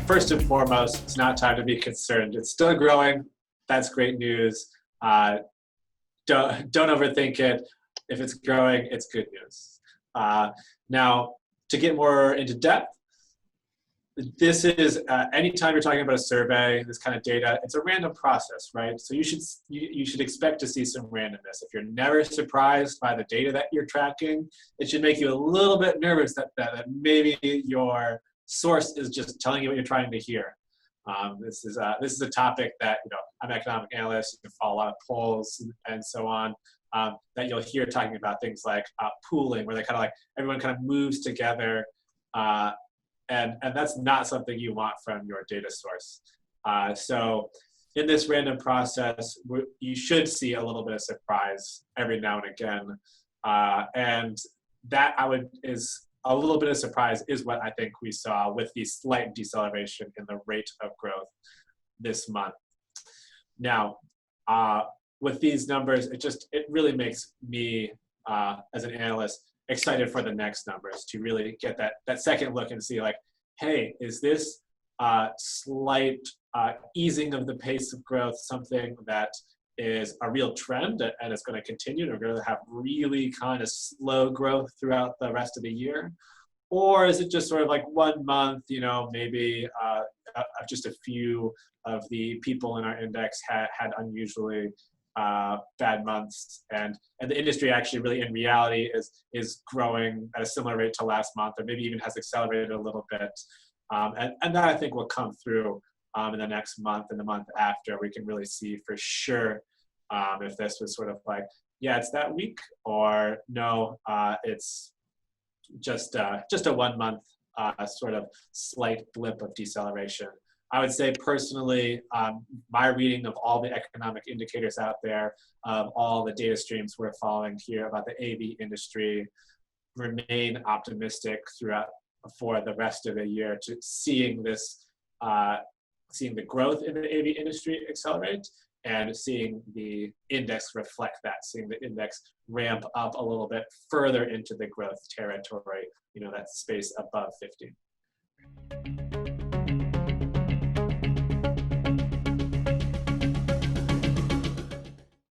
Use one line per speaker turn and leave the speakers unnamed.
first and foremost, it's not time to be concerned. It's still growing. That's great news. Don't overthink it. If it's growing, it's good news. Now, to get more into depth, this is anytime you're talking about a survey, this kind of data, it's a random process, right? So you should expect to see some randomness. If you're never surprised by the data that you're tracking, it should make you a little bit nervous that maybe your source is just telling you what you're trying to hear. This is a topic that, I'm an economic analyst. You can follow a lot of polls and so on. That you'll hear talking about things like pooling, where they kind of like everyone kind of moves together, and that's not something you want from your data source. So in this random process, you should see a little bit of surprise every now and again, and that is a little bit of surprise is what I think we saw with the slight deceleration in the rate of growth this month. Now, with these numbers, it really makes me, as an analyst, excited for the next numbers to really get that second look and see like, hey, is this slight easing of the pace of growth something that is a real trend and it's going to continue, and we're going to have really kind of slow growth throughout the rest of the year? Or is it just sort of like 1 month, maybe just a few of the people in our index had unusually bad months, and the industry actually really in reality is growing at a similar rate to last month, or maybe even has accelerated a little bit, and that I think will come through in the next month and the month after. We can really see for sure if this was sort of like, yeah, it's that week, or no, it's just a 1 month sort of slight blip of deceleration. I would say personally, my reading of all the economic indicators out there, of all the data streams we're following here about the AV industry, remain optimistic for the rest of the year, to seeing the growth in the AV industry accelerate, and seeing the index reflect that, seeing the index ramp up a little bit further into the growth territory, that space above 50.